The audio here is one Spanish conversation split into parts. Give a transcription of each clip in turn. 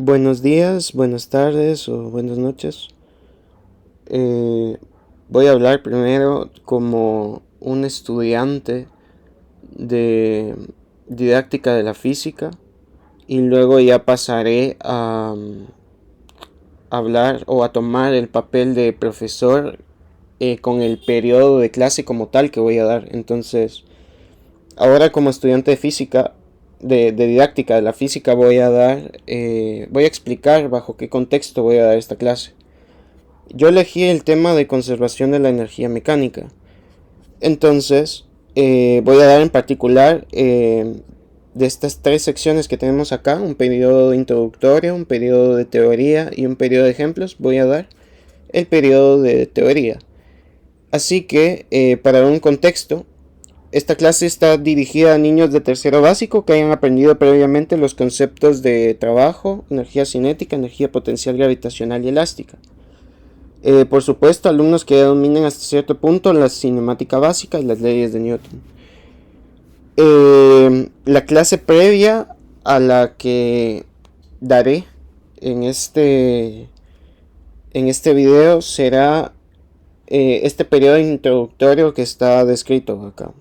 Buenos días, buenas tardes o buenas noches. Eh, Voy a hablar primero como un estudiante de didáctica de la física y luego ya pasaré a hablar o a tomar el papel de profesor con el periodo de clase como tal que voy a dar. Entonces, ahora como estudiante de física, de didáctica de la física voy a explicar bajo qué contexto voy a dar esta clase. Yo elegí el tema de conservación de la energía mecánica. Entonces, voy a dar en particular de estas tres secciones que tenemos acá, un periodo introductorio, un periodo de teoría y un periodo de ejemplos. Voy a dar el periodo de teoría. Así que, para dar un contexto, esta clase está dirigida a niños de tercero básico que hayan aprendido previamente los conceptos de trabajo, energía cinética, energía potencial gravitacional y elástica. Por supuesto, alumnos que dominen hasta cierto punto la cinemática básica y las leyes de Newton. La clase previa a la que daré en este, en este video será este periodo introductorio que está descrito acá,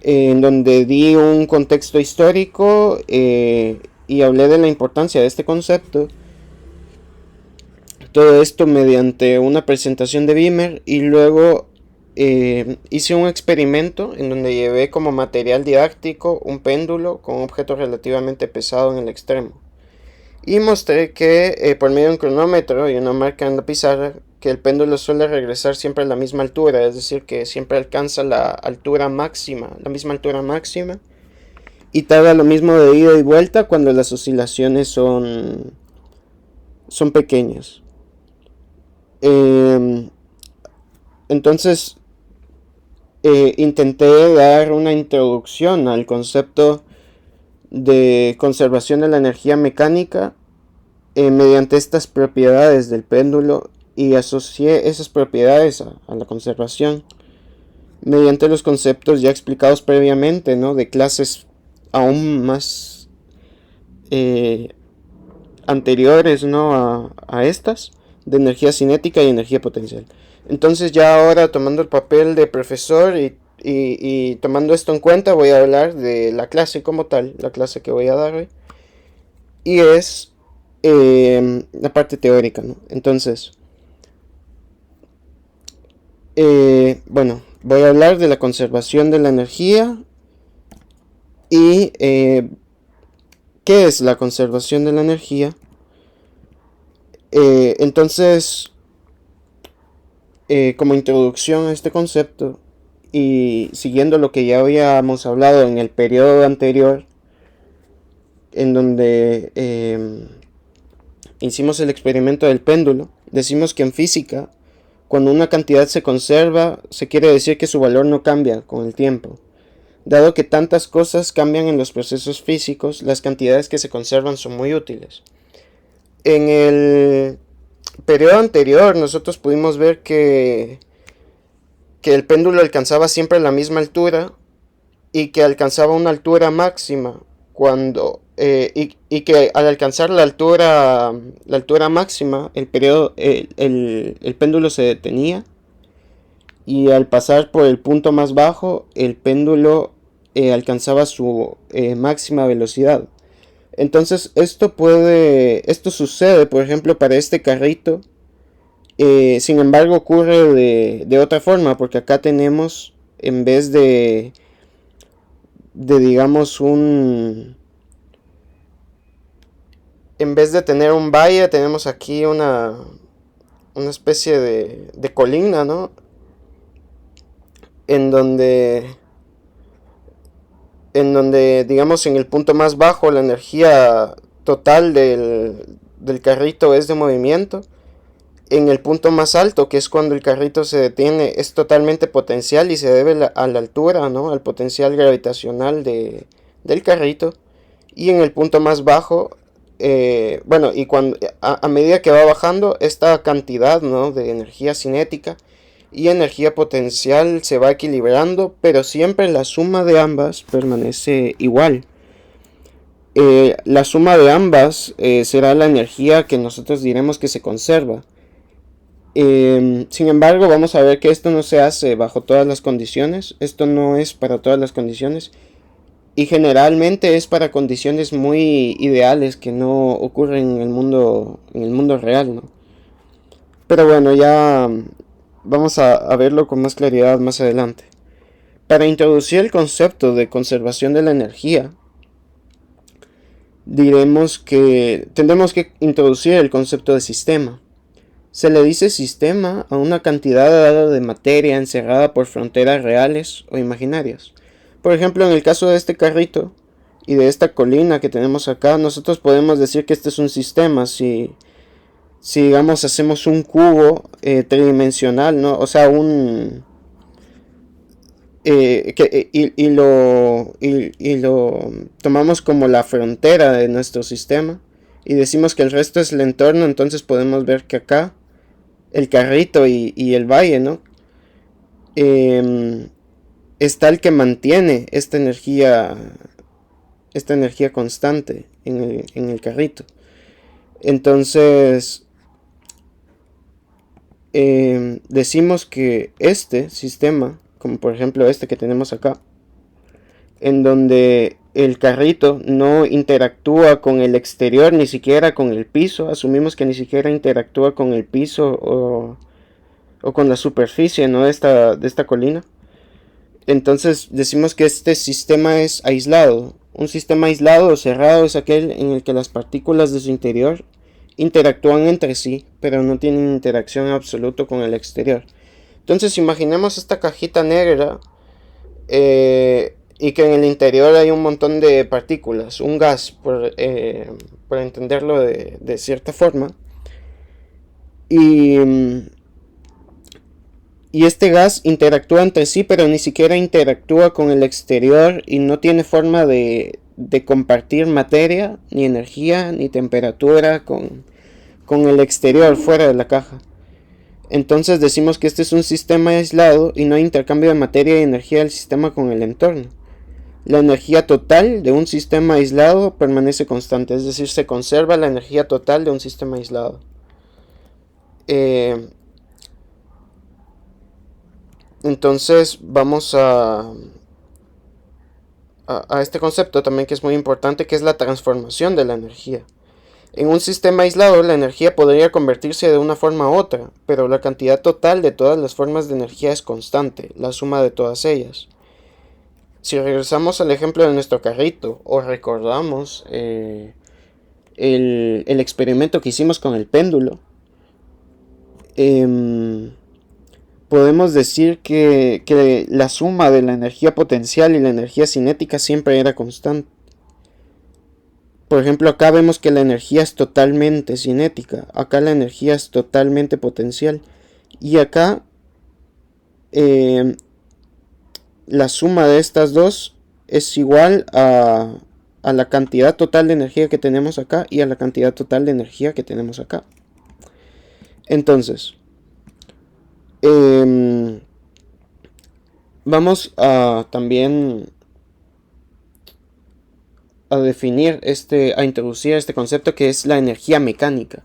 en donde di un contexto histórico y hablé de la importancia de este concepto. Todo esto mediante una presentación de Beamer y luego hice un experimento en donde llevé como material didáctico un péndulo con un objeto relativamente pesado en el extremo. Y mostré que por medio de un cronómetro y una marca en la pizarra que el péndulo suele regresar siempre a la misma altura, es decir, que siempre alcanza la altura máxima, la misma altura máxima, y tarda lo mismo de ida y vuelta cuando las oscilaciones son pequeñas. Entonces intenté dar una introducción al concepto de conservación de la energía mecánica mediante estas propiedades del péndulo y asocié esas propiedades a la conservación mediante los conceptos ya explicados previamente, ¿no? De clases aún más anteriores, ¿no? a estas, de energía cinética y energía potencial. Entonces ya ahora tomando el papel de profesor y tomando esto en cuenta, voy a hablar de la clase como tal, la clase que voy a dar hoy. Y es la parte teórica, ¿no? Entonces, bueno, voy a hablar de la conservación de la energía y qué es la conservación de la energía. Entonces, como introducción a este concepto y siguiendo lo que ya habíamos hablado en el periodo anterior, en donde hicimos el experimento del péndulo, decimos que en física, cuando una cantidad se conserva, se quiere decir que su valor no cambia con el tiempo. Dado que tantas cosas cambian en los procesos físicos, las cantidades que se conservan son muy útiles. En el periodo anterior nosotros pudimos ver que el péndulo alcanzaba siempre la misma altura y que alcanzaba una altura máxima cuando y que al alcanzar la altura máxima el péndulo se detenía y al pasar por el punto más bajo el péndulo alcanzaba su máxima velocidad. Entonces esto sucede por ejemplo para este carrito. Sin embargo ocurre de otra forma, porque acá tenemos, en vez de digamos en vez de tener un valle, tenemos aquí una especie de colina, ¿no? En donde digamos en el punto más bajo la energía total del carrito es de movimiento. En el punto más alto, que es cuando el carrito se detiene, es totalmente potencial y se debe a la altura, ¿no? Al potencial gravitacional del carrito. Y en el punto más bajo, bueno, y cuando a medida que va bajando, esta cantidad, ¿no? De energía cinética y energía potencial se va equilibrando, pero siempre la suma de ambas permanece igual. La suma de ambas será la energía que nosotros diremos que se conserva. Sin embargo, vamos a ver que esto no se hace bajo todas las condiciones. Esto no es para todas las condiciones. Y generalmente es para condiciones muy ideales que no ocurren en el mundo real, ¿no? Pero bueno, ya vamos a verlo con más claridad más adelante. Para introducir el concepto de conservación de la energía, diremos que tendremos que introducir el concepto de sistema. Se le dice sistema a una cantidad dada de materia encerrada por fronteras reales o imaginarias. Por ejemplo, en el caso de este carrito y de esta colina que tenemos acá, nosotros podemos decir que este es un sistema si digamos hacemos un cubo tridimensional, ¿no? O sea, y lo tomamos como la frontera de nuestro sistema y decimos que el resto es el entorno, entonces podemos ver que acá el carrito y el valle, ¿no? Está el que mantiene esta energía constante en el carrito. Entonces, decimos que este sistema, como por ejemplo este que tenemos acá, en donde el carrito no interactúa con el exterior, ni siquiera con el piso, asumimos que ni siquiera interactúa con el piso o con la superficie, ¿no? de esta colina. Entonces decimos que este sistema es aislado. Un sistema aislado o cerrado es aquel en el que las partículas de su interior interactúan entre sí, pero no tienen interacción absoluta con el exterior. Entonces imaginemos esta cajita negra y que en el interior hay un montón de partículas, un gas, por entenderlo de cierta forma. Y este gas interactúa entre sí, pero ni siquiera interactúa con el exterior y no tiene forma de compartir materia, ni energía, ni temperatura con el exterior fuera de la caja. Entonces decimos que este es un sistema aislado y no hay intercambio de materia y energía del sistema con el entorno. La energía total de un sistema aislado permanece constante, es decir, se conserva la energía total de un sistema aislado. Entonces vamos a este concepto también, que es muy importante, que es la transformación de la energía. En un sistema aislado la energía podría convertirse de una forma a otra, pero la cantidad total de todas las formas de energía es constante, la suma de todas ellas. Si regresamos al ejemplo de nuestro carrito o recordamos el experimento que hicimos con el péndulo, podemos decir que la suma de la energía potencial y la energía cinética siempre era constante. Por ejemplo, acá vemos que la energía es totalmente cinética, acá la energía es totalmente potencial, y acá la suma de estas dos es igual a la cantidad total de energía que tenemos acá y a la cantidad total de energía que tenemos acá. Entonces, vamos a también a introducir este concepto que es la energía mecánica.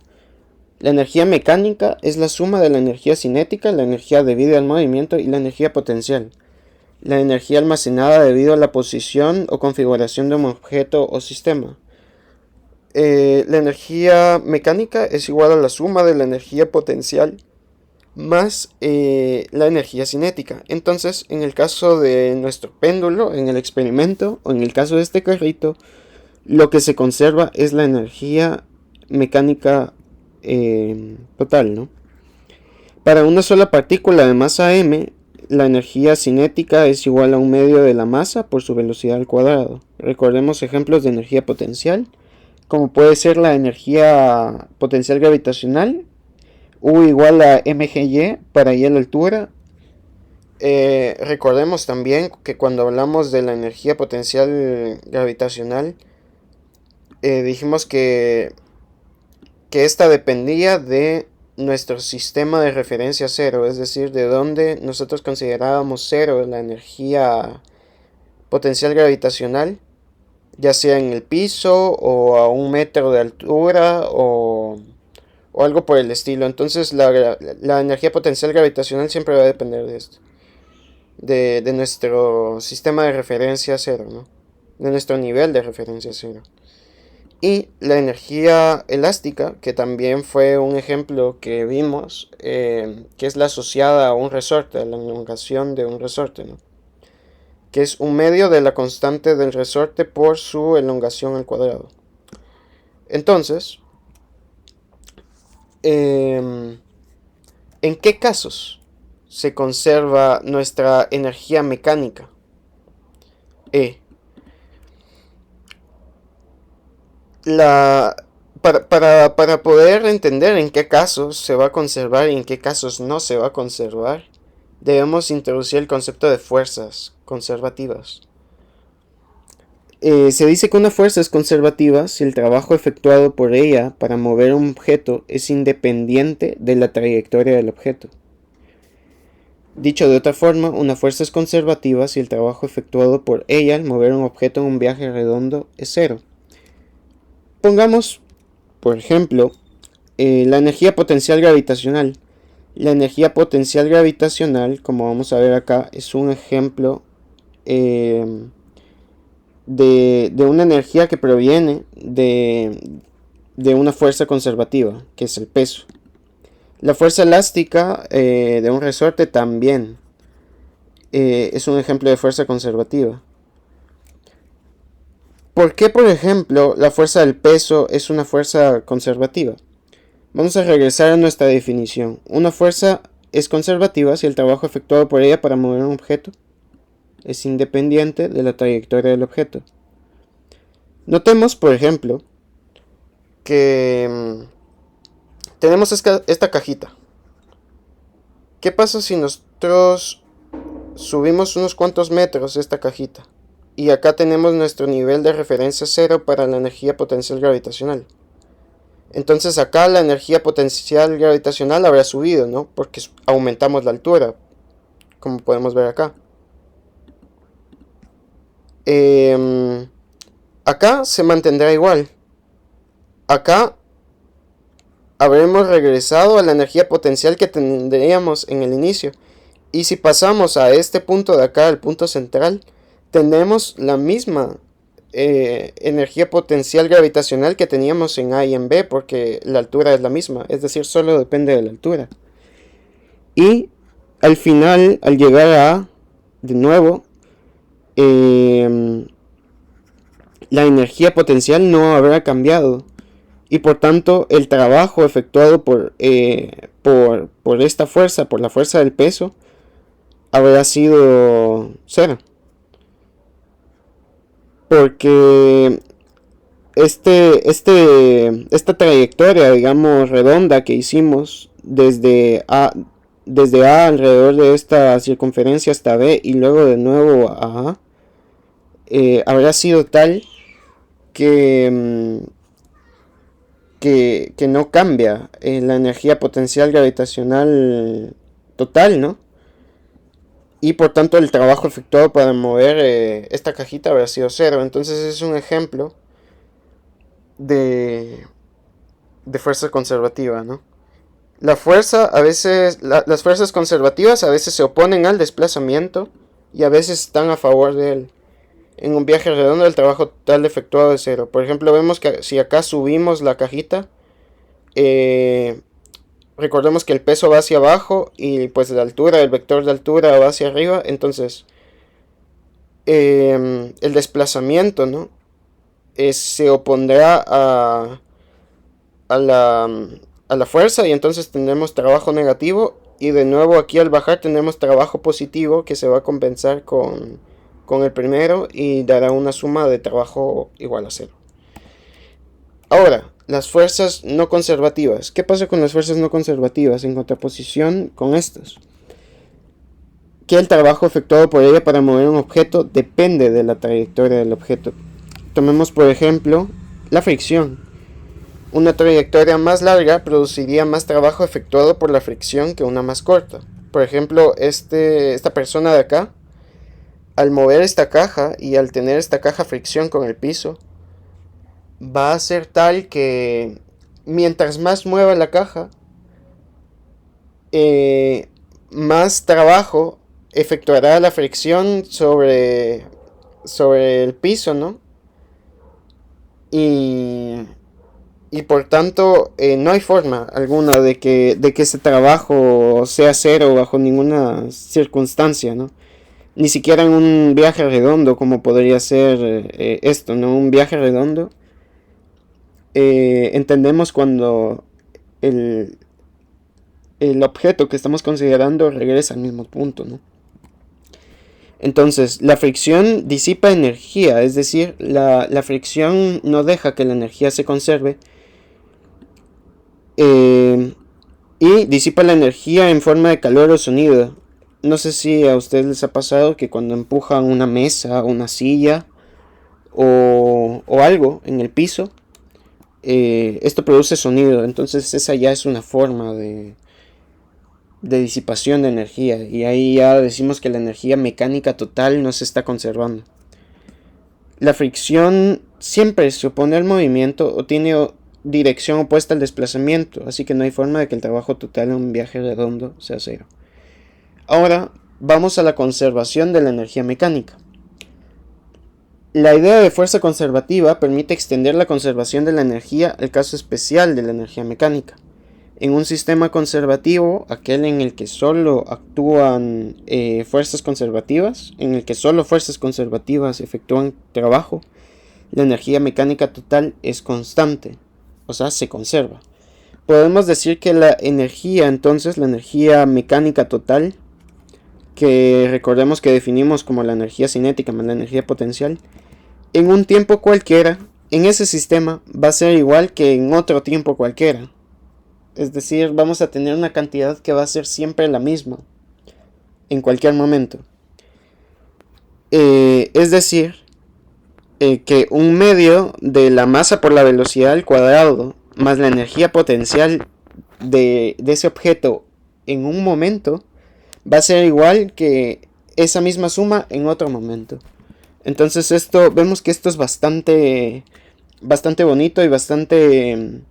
La energía mecánica es la suma de la energía cinética, la energía debida al movimiento y la energía potencial. La energía almacenada debido a la posición o configuración de un objeto o sistema. La energía mecánica es igual a la suma de la energía potencial más la energía cinética. Entonces, en el caso de nuestro péndulo, en el experimento, o en el caso de este carrito, lo que se conserva es la energía mecánica total, ¿no? Para una sola partícula de masa m, la energía cinética es igual a un medio de la masa por su velocidad al cuadrado. Recordemos ejemplos de energía potencial, como puede ser la energía potencial gravitacional, U igual a mgy para y a la altura. Recordemos también que cuando hablamos de la energía potencial gravitacional, dijimos que esta dependía de nuestro sistema de referencia cero, es decir, de donde nosotros considerábamos cero la energía potencial gravitacional. ya sea en el piso o a 1 metro de altura o algo por el estilo. Entonces la energía potencial gravitacional siempre va a depender de esto, de nuestro sistema de referencia cero, ¿no? De nuestro nivel de referencia cero. Y la energía elástica, que también fue un ejemplo que vimos, que es la asociada a un resorte, a la elongación de un resorte, ¿no? Que es un medio de la constante del resorte por su elongación al cuadrado. Entonces, ¿en qué casos se conserva nuestra energía mecánica? La, para poder entender en qué casos se va a conservar y en qué casos no se va a conservar, debemos introducir el concepto de fuerzas conservativas. Se dice que una fuerza es conservativa si el trabajo efectuado por ella para mover un objeto es independiente de la trayectoria del objeto. Dicho de otra forma, una fuerza es conservativa si el trabajo efectuado por ella al mover un objeto en un viaje redondo es cero. Pongamos, por ejemplo, la energía potencial gravitacional. La energía potencial gravitacional, como vamos a ver acá, es un ejemplo de una energía que proviene de una fuerza conservativa, que es el peso. La fuerza elástica de un resorte también es un ejemplo de fuerza conservativa. ¿Por qué, por ejemplo, la fuerza del peso es una fuerza conservativa? Vamos a regresar a nuestra definición. Una fuerza es conservativa si el trabajo efectuado por ella para mover un objeto es independiente de la trayectoria del objeto. Notemos, por ejemplo, que tenemos esta cajita. ¿Qué pasa si nosotros subimos unos cuantos metros esta cajita? Y acá tenemos nuestro nivel de referencia cero para la energía potencial gravitacional. Entonces acá la energía potencial gravitacional habrá subido, ¿no? Porque aumentamos la altura, como podemos ver acá. Acá se mantendrá igual. Acá habremos regresado a la energía potencial que tendríamos en el inicio. Y si pasamos a este punto de acá, el punto central, tendremos la misma energía potencial gravitacional que teníamos en A y en B, porque la altura es la misma, es decir, solo depende de la altura. Y al final, al llegar a A, de nuevo, la energía potencial no habrá cambiado. Y por tanto, el trabajo efectuado por esta fuerza, por la fuerza del peso, habrá sido cero. Porque esta trayectoria, digamos, redonda que hicimos desde A alrededor de esta circunferencia hasta B y luego de nuevo a A, habrá sido tal que no cambia la energía potencial gravitacional total, ¿no? Y por tanto el trabajo efectuado para mover esta cajita habrá sido cero. Entonces es un ejemplo de fuerza conservativa, ¿no? La fuerza a veces, las fuerzas conservativas a veces se oponen al desplazamiento y a veces están a favor de él. En un viaje redondo el trabajo total efectuado es cero. Por ejemplo, vemos que si acá subimos la cajita, recordemos que el peso va hacia abajo y pues la altura, el vector de altura va hacia arriba. Entonces el desplazamiento, ¿no? Se opondrá a la fuerza y entonces tendremos trabajo negativo. Y de nuevo aquí al bajar tendremos trabajo positivo que se va a compensar con el primero y dará una suma de trabajo igual a cero. Ahora, las fuerzas no conservativas. ¿Qué pasa con las fuerzas no conservativas en contraposición con estas? Que el trabajo efectuado por ella para mover un objeto depende de la trayectoria del objeto. Tomemos por ejemplo la fricción. Una trayectoria más larga produciría más trabajo efectuado por la fricción que una más corta. Por ejemplo, esta persona de acá, al mover esta caja y al tener esta caja fricción con el piso, va a ser tal que mientras más mueva la caja, más trabajo efectuará la fricción sobre el piso, ¿no? Y por tanto no hay forma alguna de que ese trabajo sea cero bajo ninguna circunstancia, ¿no? Ni siquiera en un viaje redondo como podría ser esto, ¿no? Un viaje redondo. Entendemos cuando el objeto que estamos considerando regresa al mismo punto, ¿no? Entonces, la fricción disipa energía, es decir, la fricción no deja que la energía se conserve, y disipa la energía en forma de calor o sonido. No sé si a ustedes les ha pasado que cuando empujan una mesa, una silla o algo en el piso, esto produce sonido. Entonces esa ya es una forma de disipación de energía, y ahí ya decimos que la energía mecánica total no se está conservando. La fricción siempre se opone al movimiento o tiene dirección opuesta al desplazamiento, así que no hay forma de que el trabajo total en un viaje redondo sea cero. Ahora vamos a la conservación de la energía mecánica. La idea de fuerza conservativa permite extender la conservación de la energía al caso especial de la energía mecánica. En un sistema conservativo, aquel en el que solo actúan fuerzas conservativas, en el que solo fuerzas conservativas efectúan trabajo, la energía mecánica total es constante, o sea, se conserva. Podemos decir que la energía, entonces, la energía mecánica total, que recordemos que definimos como la energía cinética más la energía potencial, en un tiempo cualquiera, en ese sistema, va a ser igual que en otro tiempo cualquiera. Es decir, vamos a tener una cantidad que va a ser siempre la misma, en cualquier momento. Es decir, que un medio de la masa por la velocidad al cuadrado más la energía potencial de ese objeto en un momento va a ser igual que esa misma suma en otro momento. Entonces vemos que esto es bastante bonito y bastante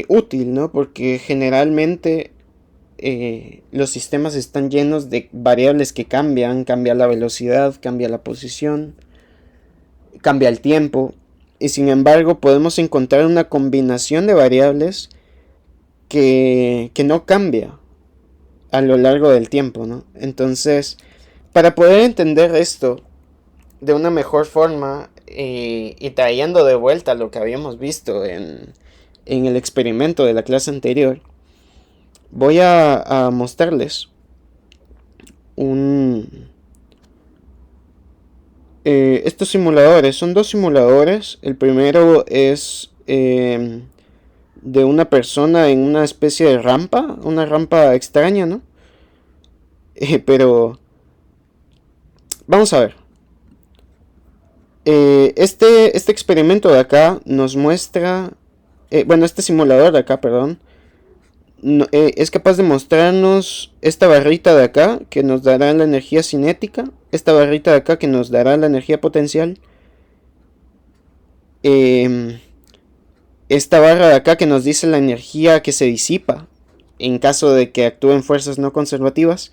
útil, ¿no? Porque generalmente los sistemas están llenos de variables que cambian. Cambia la velocidad, cambia la posición, cambia el tiempo, y sin embargo podemos encontrar una combinación de variables que no cambia a lo largo del tiempo, ¿no? Entonces, para poder entender esto de una mejor forma, y trayendo de vuelta lo que habíamos visto en el experimento de la clase anterior, voy a mostrarles estos simuladores. Son dos simuladores. El primero es de una persona en una especie de rampa, una rampa extraña, ¿no? Pero vamos a ver. Este experimento de acá nos muestra, este simulador de acá, perdón, es capaz de mostrarnos esta barrita de acá que nos dará la energía cinética, esta barrita de acá que nos dará la energía potencial, esta barra de acá que nos dice la energía que se disipa en caso de que actúen fuerzas no conservativas,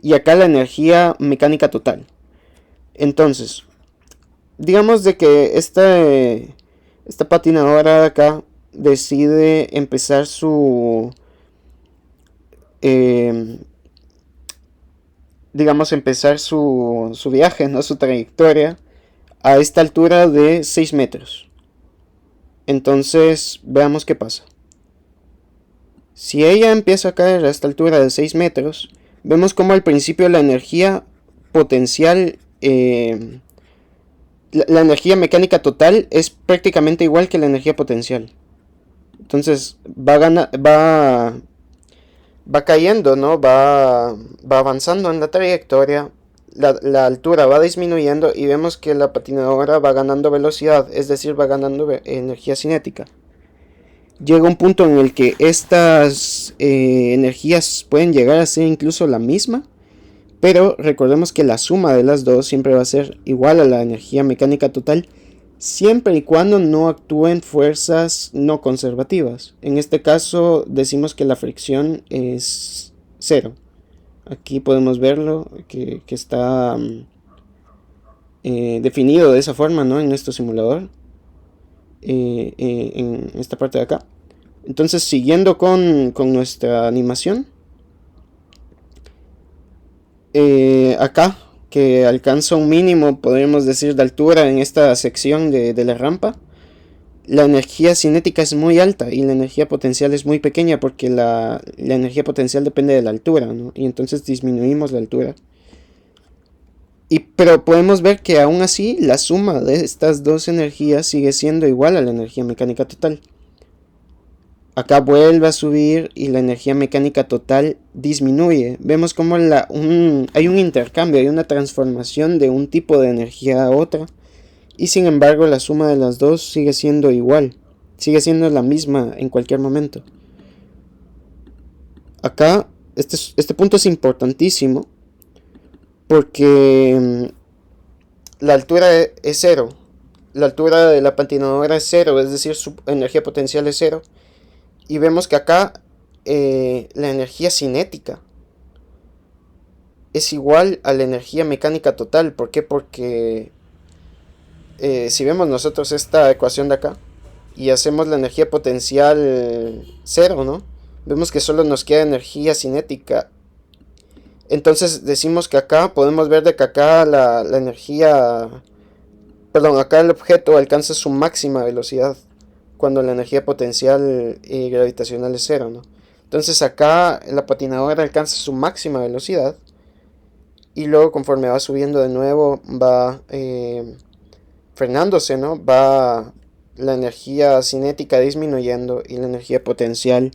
y acá la energía mecánica total. Entonces, digamos de que esta patinadora de acá decide empezar su viaje, ¿no? Su trayectoria a esta altura de 6 metros. Entonces, veamos qué pasa. Si ella empieza a caer a esta altura de 6 metros, vemos como al principio la energía potencial, la energía mecánica total es prácticamente igual que la energía potencial. Entonces va cayendo, ¿no? Va avanzando en la trayectoria. La altura va disminuyendo y vemos que la patinadora va ganando velocidad, es decir, va ganando energía cinética. Llega un punto en el que estas energías pueden llegar a ser incluso la misma, Pero recordemos que la suma de las dos siempre va a ser igual a la energía mecánica total, siempre y cuando no actúen fuerzas no conservativas. En este caso decimos que la fricción es 0. Aquí podemos verlo, que está definido de esa forma, ¿no? En nuestro simulador, en esta parte de acá. Entonces, siguiendo con nuestra animación, acá, que alcanza un mínimo, podríamos decir, de altura en esta sección de la rampa, la energía cinética es muy alta y la energía potencial es muy pequeña, porque la energía potencial depende de la altura, ¿no? Y entonces disminuimos la altura. Pero podemos ver que aún así la suma de estas dos energías sigue siendo igual a la energía mecánica total. Acá vuelve a subir y la energía mecánica total disminuye. Vemos como hay un intercambio, hay una transformación de un tipo de energía a otra. Y sin embargo la suma de las dos sigue siendo igual. Sigue siendo la misma en cualquier momento. Acá este punto es importantísimo, porque la altura es 0. La altura de la patinadora es 0, es decir, su energía potencial es 0. Y vemos que acá la energía cinética es igual a la energía mecánica total. ¿Por qué? Porque si vemos nosotros esta ecuación de acá y hacemos la energía potencial 0, ¿no? Vemos que solo nos queda energía cinética. Entonces decimos que acá podemos ver de que acá la energía... Perdón, acá el objeto alcanza su máxima velocidad cuando la energía potencial gravitacional es 0, ¿no? Entonces acá la patinadora alcanza su máxima velocidad y luego conforme va subiendo de nuevo va frenándose, ¿no? Va la energía cinética disminuyendo y la energía potencial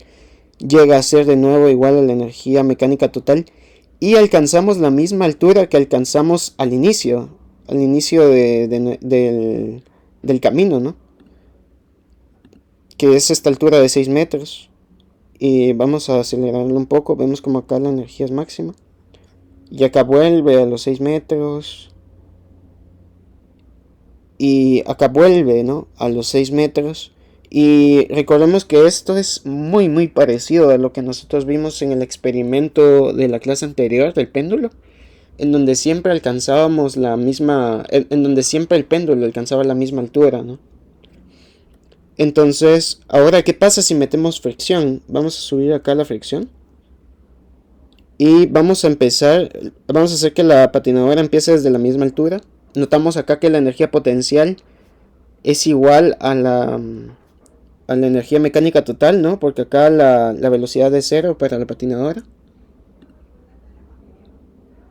llega a ser de nuevo igual a la energía mecánica total y alcanzamos la misma altura que alcanzamos al inicio del camino, ¿no? Que es esta altura de 6 metros. Y vamos a acelerarlo un poco. Vemos como acá la energía es máxima. Y acá vuelve a los 6 metros. Y acá vuelve, ¿no? A los 6 metros. Y recordemos que esto es muy parecido a lo que nosotros vimos en el experimento de la clase anterior del péndulo, en donde siempre alcanzábamos la misma, en donde siempre el péndulo alcanzaba la misma altura, ¿no? Entonces, ahora, ¿qué pasa si metemos fricción? Vamos a subir acá la fricción. Y vamos a hacer que la patinadora empiece desde la misma altura. Notamos acá que la energía potencial es igual a la energía mecánica total, ¿no? Porque acá la velocidad es 0 para la patinadora.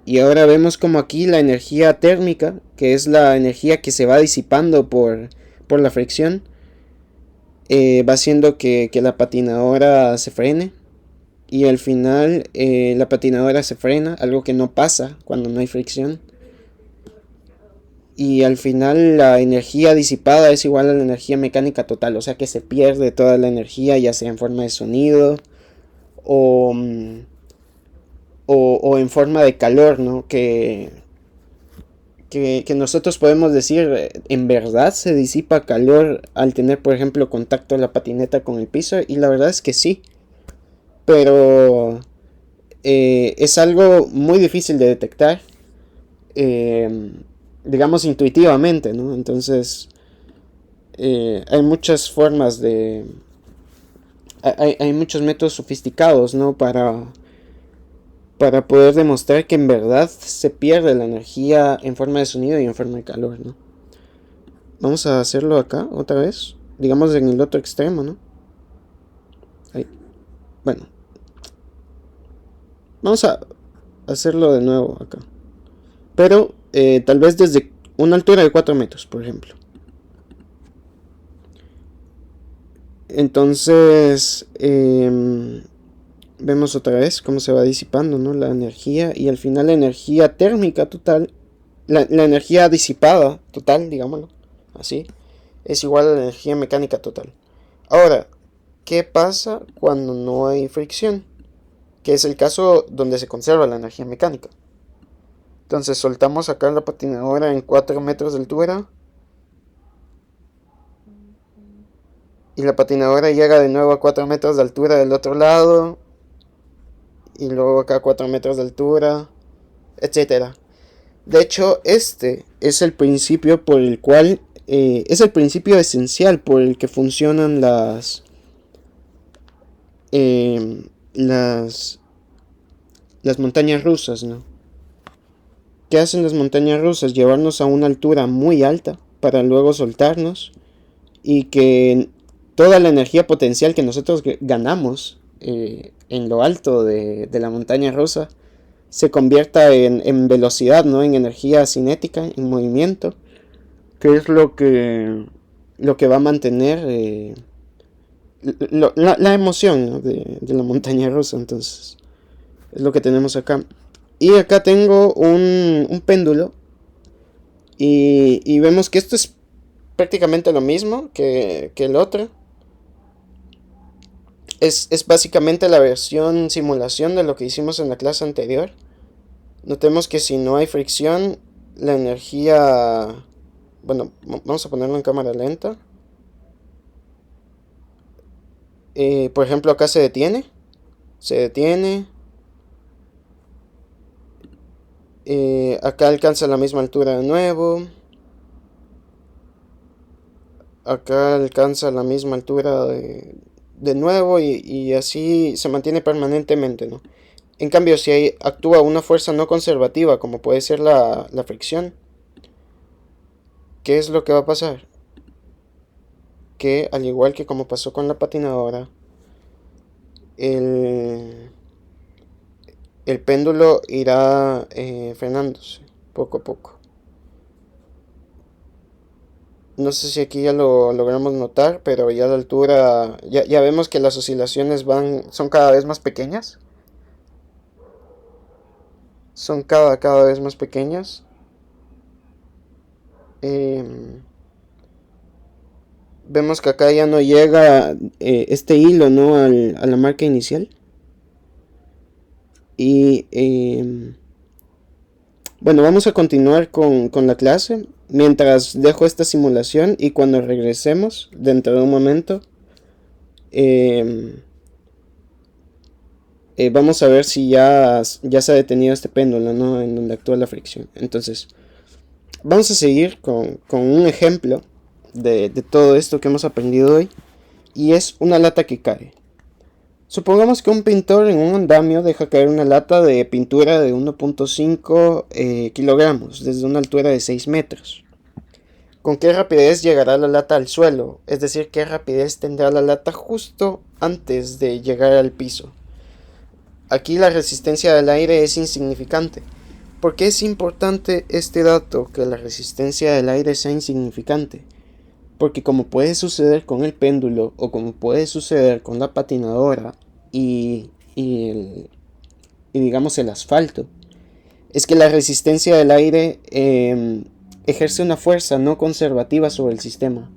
Y ahora vemos como aquí la energía térmica, que es la energía que se va disipando por la fricción, va haciendo que la patinadora se frene. Y al final la patinadora se frena, algo que no pasa cuando no hay fricción. Y al final la energía disipada es igual a la energía mecánica total, o sea que se pierde toda la energía, ya sea en forma de sonido o en forma de calor, ¿no? Que nosotros podemos decir, en verdad se disipa calor al tener, por ejemplo, contacto de la patineta con el piso, y la verdad es que sí, pero es algo muy difícil de detectar, digamos intuitivamente, ¿no? Entonces hay muchas formas hay muchos métodos sofisticados, ¿no? Para poder demostrar que en verdad se pierde la energía en forma de sonido y en forma de calor, ¿no? Vamos a hacerlo acá otra vez, digamos en el otro extremo, ¿no? Ahí. Bueno, vamos a hacerlo de nuevo acá, pero tal vez desde una altura de 4 metros, por ejemplo. Entonces vemos otra vez cómo se va disipando, ¿no? La energía, y al final la energía térmica total, la energía disipada total, digámoslo así, es igual a la energía mecánica total. Ahora, ¿qué pasa cuando no hay fricción? Que es el caso donde se conserva la energía mecánica. Entonces soltamos acá la patinadora en 4 metros de altura. Y la patinadora llega de nuevo a 4 metros de altura del otro lado. Y luego acá a 4 metros de altura, etcétera. De hecho, este es el principio por el cual es el principio esencial por el que funcionan eh, las las montañas rusas, ¿no? ¿Qué hacen las montañas rusas? Llevarnos a una altura muy alta para luego soltarnos y que toda la energía potencial que nosotros ganamos en lo alto de la montaña rusa se convierta en velocidad, ¿no? En energía cinética, en movimiento, que es lo que va a mantener la emoción, ¿no? de la montaña rusa. Entonces, es lo que tenemos acá. Y acá tengo un péndulo. Y vemos que esto es prácticamente lo mismo que el otro. Es básicamente la versión simulación de lo que hicimos en la clase anterior. Notemos que si no hay fricción, la energía... Bueno, vamos a ponerlo en cámara lenta. Por ejemplo, acá se detiene. Se detiene. Acá alcanza la misma altura de nuevo. Acá alcanza la misma altura de nuevo y así se mantiene permanentemente, ¿no? En cambio, si actúa una fuerza no conservativa, como puede ser la fricción, ¿qué es lo que va a pasar? Que al igual que como pasó con la patinadora, el, el péndulo irá frenándose poco a poco. No sé si aquí ya lo logramos notar, pero ya a la altura ya vemos que las oscilaciones son cada vez más pequeñas. Son cada vez más pequeñas. Eh, Vemos que acá ya no llega este hilo, ¿no? A la marca inicial. Y bueno, vamos a continuar con la clase mientras dejo esta simulación y cuando regresemos dentro de un momento vamos a ver si ya se ha detenido este péndulo, ¿no? En donde actúa la fricción. Entonces, vamos a seguir con un ejemplo de todo esto que hemos aprendido hoy y es una lata que cae. Supongamos que un pintor en un andamio deja caer una lata de pintura de 1.5 kilogramos desde una altura de 6 metros. ¿Con qué rapidez llegará la lata al suelo? Es decir, ¿qué rapidez tendrá la lata justo antes de llegar al piso? Aquí la resistencia del aire es insignificante. ¿Por qué es importante este dato, que la resistencia del aire sea insignificante? Porque como puede suceder con el péndulo o como puede suceder con la patinadora y digamos el asfalto, es que la resistencia del aire ejerce una fuerza no conservativa sobre el sistema.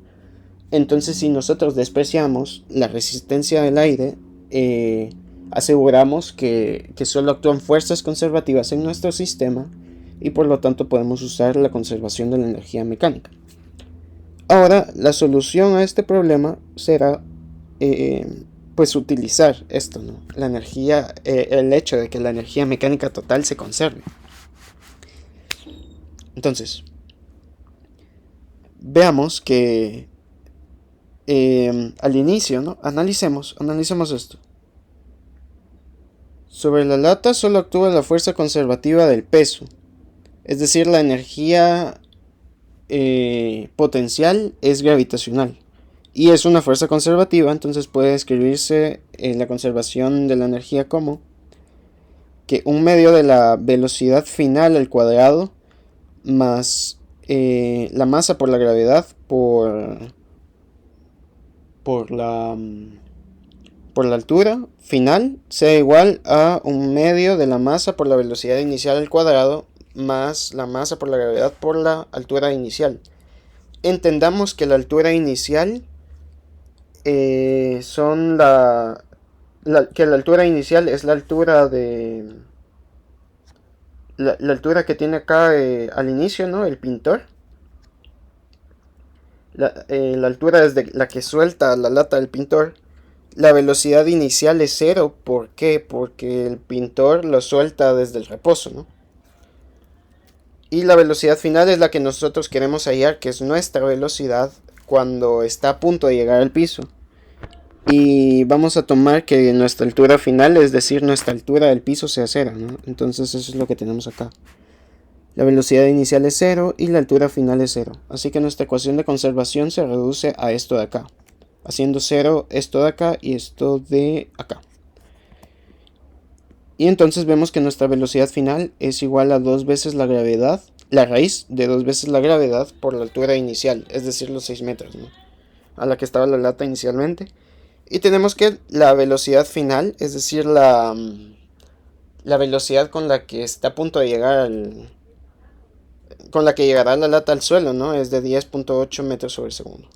Entonces si nosotros despreciamos la resistencia del aire, aseguramos que solo actúan fuerzas conservativas en nuestro sistema y por lo tanto podemos usar la conservación de la energía mecánica. Ahora, la solución a este problema será pues utilizar esto, ¿no? La energía, el hecho de que la energía mecánica total se conserve. Entonces, veamos que al inicio, ¿no? Analicemos esto. Sobre la lata solo actúa la fuerza conservativa del peso, es decir, la energía potencial es gravitacional y es una fuerza conservativa, entonces puede escribirse la conservación de la energía como que un medio de la velocidad final al cuadrado más la masa por la gravedad por la altura final sea igual a un medio de la masa por la velocidad inicial al cuadrado más la masa por la gravedad por la altura inicial. Entendamos que la altura inicial son que la altura inicial es la altura la altura que tiene acá al inicio, ¿no? El pintor. La altura desde la que suelta la lata del pintor. La velocidad inicial es cero. ¿Por qué? Porque el pintor lo suelta desde el reposo, ¿no? Y la velocidad final es la que nosotros queremos hallar, que es nuestra velocidad cuando está a punto de llegar al piso. Y vamos a tomar que nuestra altura final, es decir, nuestra altura del piso, sea cero, ¿no? Entonces eso es lo que tenemos acá. La velocidad inicial es cero y la altura final es cero. Así que nuestra ecuación de conservación se reduce a esto de acá, haciendo cero esto de acá y esto de acá. Y entonces vemos que nuestra velocidad final es igual a 2 veces la gravedad, la raíz de 2 veces la gravedad por la altura inicial, es decir, los 6 metros, ¿no? A la que estaba la lata inicialmente. Y tenemos que la velocidad final, es decir, la velocidad con la que está a punto de llegar con la que llegará la lata al suelo, ¿no? Es de 10.8 metros sobre segundo.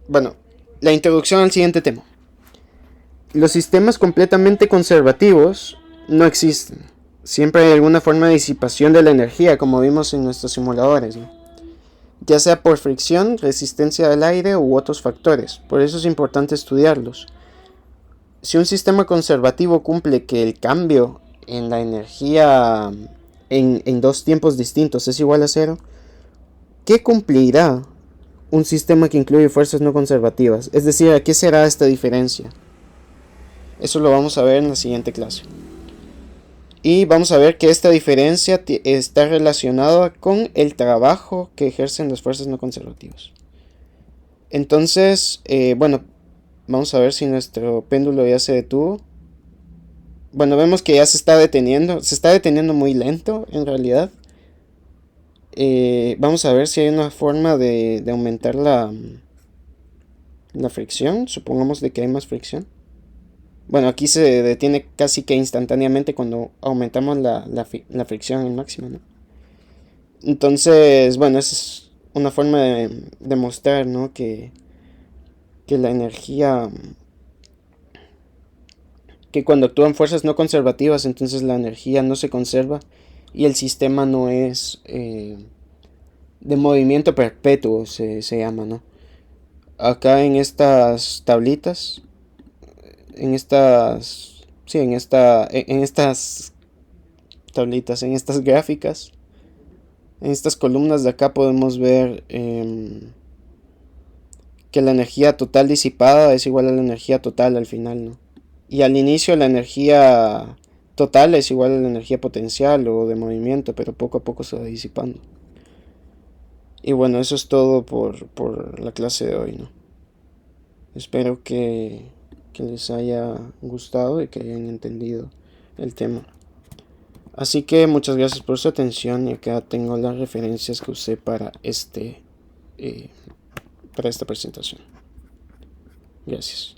Bueno, la introducción al siguiente tema. Los sistemas completamente conservativos no existen. Siempre hay alguna forma de disipación de la energía, como vimos en nuestros simuladores, ¿no? Ya sea por fricción, resistencia del aire u otros factores. Por eso es importante estudiarlos. Si un sistema conservativo cumple que el cambio en la energía en dos tiempos distintos es igual a cero, ¿qué cumplirá un sistema que incluye fuerzas no conservativas? Es decir, ¿a qué será esta diferencia? Eso lo vamos a ver en la siguiente clase. Y vamos a ver que esta diferencia está relacionada con el trabajo que ejercen las fuerzas no conservativas. Entonces, bueno, vamos a ver si nuestro péndulo ya se detuvo. Bueno, vemos que ya se está deteniendo muy lento en realidad. Vamos a ver si hay una forma de aumentar la fricción. Supongamos de que hay más fricción. Bueno, aquí se detiene casi que instantáneamente cuando aumentamos la fricción al máximo, ¿no? Entonces, bueno, esa es una forma de demostrar, ¿no? Que la energía, que cuando actúan fuerzas no conservativas, entonces la energía no se conserva y el sistema no es de movimiento perpetuo, se llama, ¿no? Acá en estas tablitas, en estas tablitas, en estas gráficas, en estas columnas de acá podemos ver que la energía total disipada es igual a la energía total al final, ¿no? Y al inicio la energía total es igual a la energía potencial o de movimiento, pero poco a poco se va disipando. Y bueno, eso es todo por la clase de hoy, ¿no? Espero que les haya gustado y que hayan entendido el tema. Así que muchas gracias por su atención y acá tengo las referencias que usé para esta presentación. Gracias.